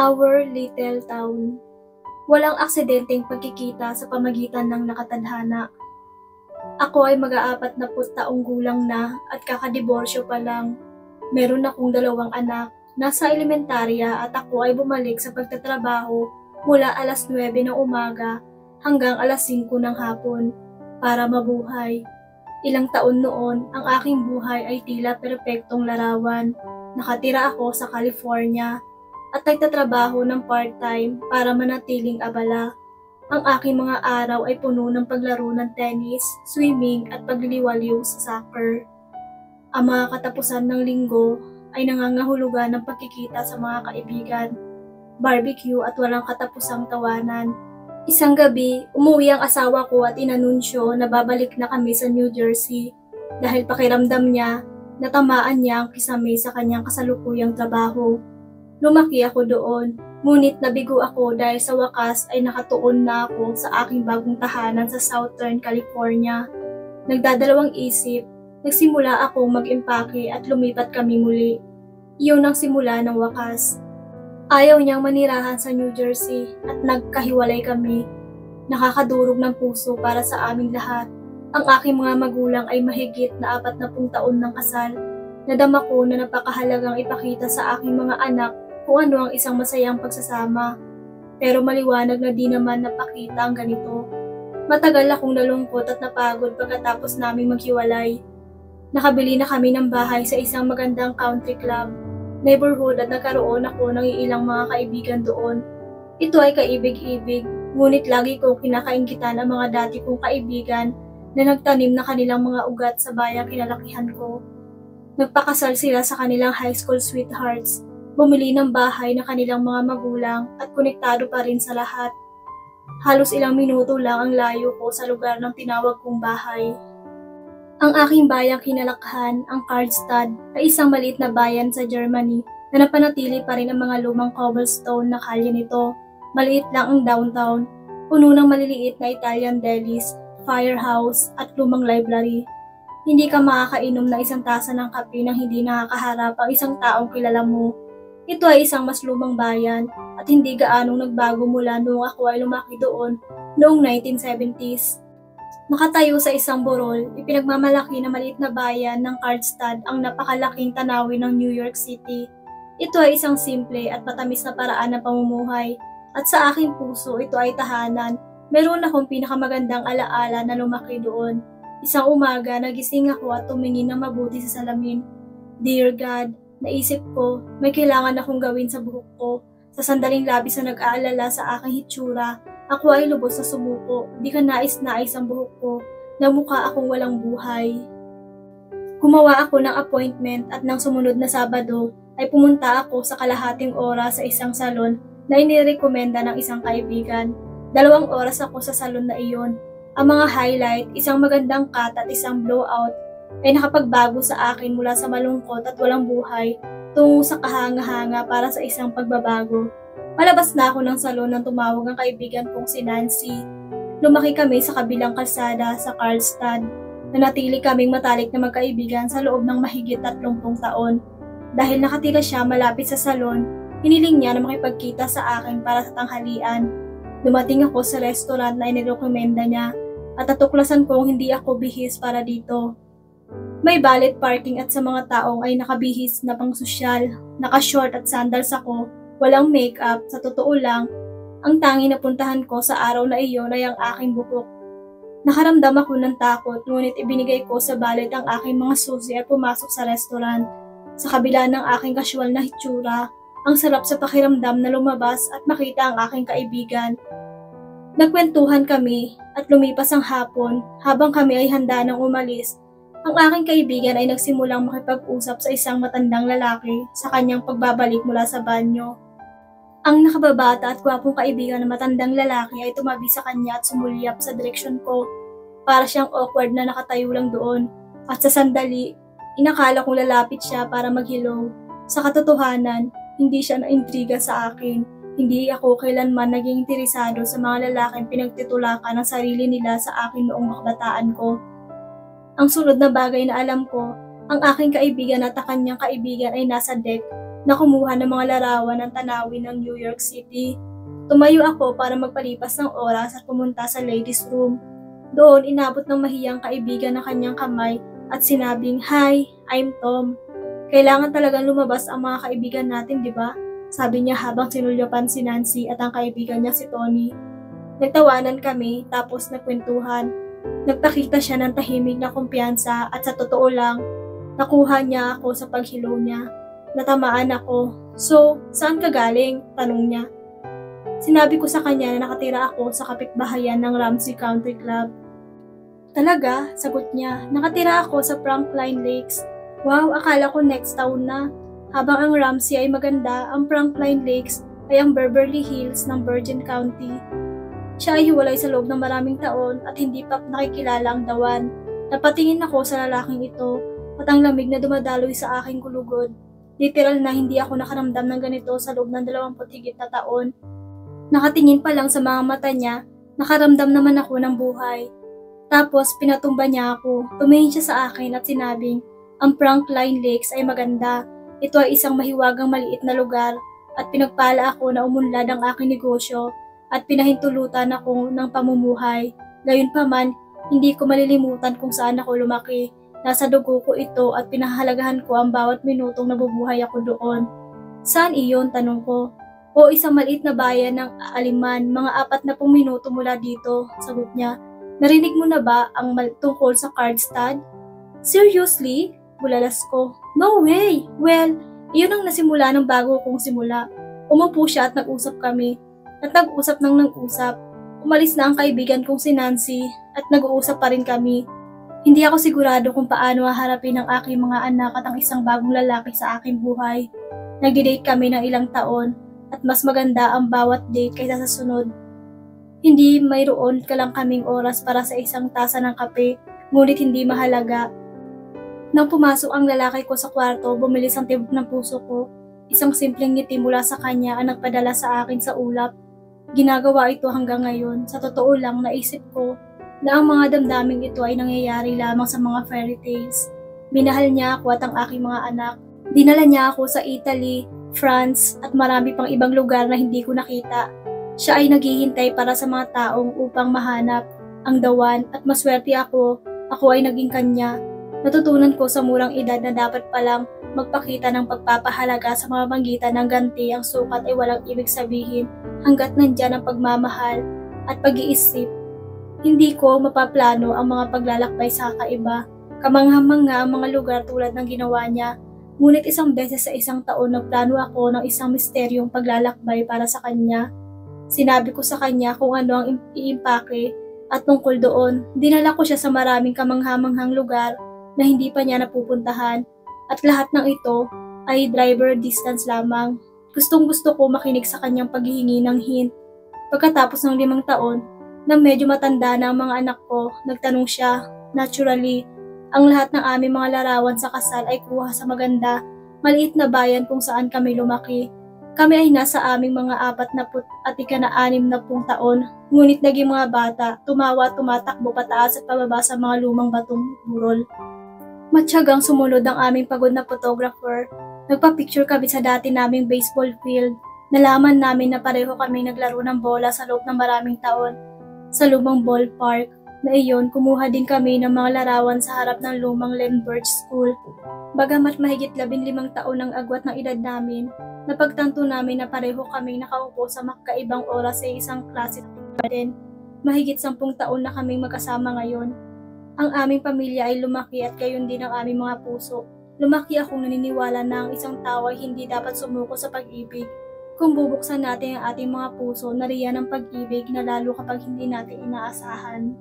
Our Little Town. Walang aksidenteng pagkikita sa pamagitan ng nakatadhana. Ako ay mag-aapat na taong gulang na at kakadiborsyo pa lang. Meron akong 2 anak, nasa elementarya at ako ay bumalik sa pagtatrabaho mula alas 9 ng umaga hanggang alas 5 ng hapon para mabuhay. Ilang taon noon, ang aking buhay ay tila perpektong larawan. Nakatira ako sa California at nagtatrabaho ng part-time para manatiling abala. Ang aking mga araw ay puno ng paglaro ng tennis, swimming at pagliliwaliw sa soccer. Ang mga katapusan ng linggo ay nangangahulugan ng pagkikita sa mga kaibigan, barbecue at walang katapusang tawanan. Isang gabi, umuwi ang asawa ko at inanunsyo na babalik na kami sa New Jersey dahil pakiramdam niya natamaan niya ang kisame sa kanyang kasalukuyang trabaho. Lumaki ako doon, ngunit nabigo ako dahil sa wakas ay nakatuon na ako sa aking bagong tahanan sa Southern California. Nagdadalawang isip, nagsimula akong mag-impake at lumipat kami muli. Iyon ang simula ng wakas. Ayaw niyang manirahan sa New Jersey at nagkahiwalay kami. Nakakadurog ng puso para sa aming lahat. Ang aking mga magulang ay mahigit na 40 taon ng kasal. Nadama ko na napakahalagang ipakita sa aking mga anak kung ano ang isang masayang pagsasama. Pero maliwanag na di naman napakita ang ganito. Matagal akong nalungkot at napagod pagkatapos naming maghiwalay. Nakabili na kami ng bahay sa isang magandang country club neighborhood at nagkaroon ako ng ilang mga kaibigan doon. Ito ay kaibig-ibig, ngunit lagi kong kinakainggitan ang mga dati kong kaibigan na nagtanim na kanilang mga ugat sa bayang kinalakihan ko. Nagpakasal sila sa kanilang high school sweethearts, bumili ng bahay ng kanilang mga magulang at konektado pa rin sa lahat. Halos ilang minuto lang ang layo ko sa lugar ng tinawag kong bahay. Ang aking bayang kinalakhan, ang Karlstad, ay isang maliit na bayan sa Germany na napanatili pa rin ang mga lumang cobblestone na kalye nito. Maliit lang ang downtown, puno ng maliliit na Italian delis, firehouse at lumang library. Hindi ka makakainom ng isang tasa ng kape nang hindi nakakaharap ang isang taong kilala mo. Ito ay isang mas lumang bayan at hindi gaanong nagbago mula noong ako ay lumaki doon noong 1970s. Nakatayo sa isang burol, ipinagmamalaki na maliit na bayan ng Karlstad ang napakalaking tanawin ng New York City. Ito ay isang simple at matamis na paraan ng pamumuhay at sa aking puso ito ay tahanan. Meron akong pinakamagandang alaala na lumaki doon. Isang umaga, nagising ako at tumingin ng mabuti sa salamin. Dear God, naisip ko, may kailangan akong gawin sa buhok ko. Sa sandaling labis na nag-aalala sa aking hitsura, ako ay lubos sa sumuko. Di ka nais-nais ang buhok ko, na mukha akong walang buhay. Gumawa ako ng appointment at nang sumunod na Sabado, ay pumunta ako sa kalahating oras sa isang salon na inirekomenda ng isang kaibigan. 2 oras ako sa salon na iyon. Ang mga highlight, isang magandang cut at isang blowout, ay nakapagbago sa akin mula sa malungkot at walang buhay tungo sa kahanga-hanga para sa isang pagbabago. Palabas na ako ng salon nang tumawag ang kaibigan kong si Nancy. Lumaki kami sa kabilang kalsada sa Karlstad. Nanatili kaming matalik na magkaibigan sa loob ng mahigit 30 taon. Dahil nakatira siya malapit sa salon, hiniling niya na makipagkita sa akin para sa tanghalian. Dumating ako sa restaurant na inirekomenda niya at natuklasan kong hindi ako bihis para dito. May valet parking at sa mga taong ay nakabihis na pangsosyal, naka-short at sandals ako. Walang make-up, sa totoo lang, ang tanging napuntahan ko sa araw na iyon ay ang aking buhok. Nakaramdam ako ng takot, ngunit ibinigay ko sa valet ang aking mga susi at pumasok sa restaurant. Sa kabila ng aking casual na hitsura, ang sarap sa pakiramdam na lumabas at makita ang aking kaibigan. Nagkwentuhan kami at lumipas ang hapon habang kami ay handa nang umalis. Ang aking kaibigan ay nagsimulang makipag-usap sa isang matandang lalaki sa kanyang pagbabalik mula sa banyo. Ang nakababata at gwapong kaibigan ng matandang lalaki ay tumabi sa kanya at sumulyap sa direksyon ko. Para siyang awkward na nakatayo lang doon at sa sandali, inakala kong lalapit siya para mag-hello. Sa katotohanan, hindi siya naintriga sa akin. Hindi ako kailanman naging interesado sa mga lalaking pinagtitulakan ng sarili nila sa akin noong kabataan ko. Ang sunod na bagay na alam ko, ang aking kaibigan at ang kanyang kaibigan ay nasa deck. na kumuha ng mga larawan ng tanawin ng New York City. Tumayo ako para magpalipas ng oras at pumunta sa ladies' room. Doon inabot ng mahiyang kaibigan ng kanyang kamay at sinabing, "Hi, I'm Tom. Kailangan talagang lumabas ang mga kaibigan natin, di ba?" Sabi niya habang sinulyapan si Nancy at ang kaibigan niya si Tony. Nagtawanan kami tapos nagkwentuhan. Nagpakita siya ng tahimik na kumpiyansa at sa totoo lang, nakuha niya ako sa paghilo niya. Natamaan ako. "So, saan ka galing?" tanong niya. Sinabi ko sa kanya na nakatira ako sa kapitbahayan ng Ramsey Country Club. "Talaga?" sagot niya. "Nakatira ako sa Prankline Lakes." "Wow, akala ko next town na." Habang ang Ramsey ay maganda, ang Prankline Lakes ay ang Beverly Hills ng Bergen County. Siya ay hiwalay sa loob ng maraming taon at hindi pa nakikilala ang dawan. Napatingin ako sa lalaking ito at ang lamig na dumadaloy sa aking kulugod. Literal na hindi ako nakaramdam ng ganito sa loob ng 20 higit na taon. Nakatingin pa lang sa mga mata niya, nakaramdam naman ako ng buhay. Tapos pinatumba niya ako, tumingin siya sa akin at sinabing, "Ang Prankline Lakes ay maganda. Ito ay isang mahiwagang maliit na lugar at pinagpala ako na umunlad ang aking negosyo at pinahintulutan ako ng pamumuhay. Gayunpaman, hindi ko malilimutan kung saan ako lumaki. Nasa dugo ko ito at pinahahalagahan ko ang bawat minutong nabubuhay ako doon." "Saan iyon?" tanong ko. "O isang maliit na bayan ng Aliman, mga 40 minuto mula dito," sagot niya. "Narinig mo na ba ang tungkol sa Kardstad?" "Seriously?" bulalas ko. "No way! Well, iyon ang nasimula ng bago kong simula." Umupo siya at nag-usap kami. At nag-usap nang nag-usap. Umalis na ang kaibigan kong si Nancy at nag-uusap pa rin kami. Hindi ako sigurado kung paano haharapin ang aking mga anak at ang isang bagong lalaki sa aking buhay. Nagdi-date kami ng ilang taon at mas maganda ang bawat date kaysa sa sunod. Hindi mayroon ka lang kaming oras para sa isang tasa ng kape, ngunit hindi mahalaga. Nang pumasok ang lalaki ko sa kwarto, bumilis ang tibok ng puso ko. Isang simpleng ngiti mula sa kanya ang nagpadala sa akin sa ulap. Ginagawa ito hanggang ngayon. Sa totoo lang, naisip ko na ang mga damdaming ito ay nangyayari lamang sa mga fairy tales. Minahal niya ako at ang aking mga anak. Dinala niya ako sa Italy, France at marami pang ibang lugar na hindi ko nakita. Siya ay naghihintay para sa mga taong upang mahanap ang dawan at maswerte ako ay naging kanya. Natutunan ko sa murang edad na dapat palang magpakita ng pagpapahalaga sa mga pamagitan ng ganti. Ang sukat ay walang ibig sabihin hanggat nandyan ang pagmamahal at pag-iisip. Hindi ko mapaplano ang mga paglalakbay sa kaiba. Kamangha-mangha ang mga lugar tulad ng ginawa niya. Ngunit isang beses sa isang taon nagplano ako ng isang misteryong paglalakbay para sa kanya. Sinabi ko sa kanya kung ano ang iimpake at tungkol doon. Dinala ko siya sa maraming kamangha-manghang lugar na hindi pa niya napupuntahan at lahat ng ito ay driver distance lamang. Gustong-gusto ko makinig sa kanyang paghihingi ng hint. Pagkatapos ng 5 taon, na medyo matanda na ang mga anak ko, nagtanong siya. Naturally, ang lahat ng aming mga larawan sa kasal ay kuha sa maganda, maliit na bayan kung saan kami lumaki. Kami ay nasa aming mga 40 at 60 taon, ngunit naging mga bata, tumatakbo pataas at pababa sa mga lumang batong burol. Matyagang sumunod ang aming pagod na photographer. Nagpa-picture kami sa dati naming baseball field. Nalaman namin na pareho kami naglaro ng bola sa loob ng maraming taon. Sa lumang ballpark na iyon, kumuha din kami ng mga larawan sa harap ng lumang Lindbergh School. Bagamat mahigit 15 taon ang agwat ng edad namin, napagtanto namin na pareho kami nakaupo sa magkaibang oras sa isang klase ng garden. Mahigit 10 taon na kaming magkasama ngayon. Ang aming pamilya ay lumaki at gayon din ang aming mga puso. Lumaki akong naniniwala na ang isang tao ay hindi dapat sumuko sa pag-ibig. Kung bubuksan natin ang ating mga puso, nariyan ang pag-ibig na lalo kapag hindi natin inaasahan.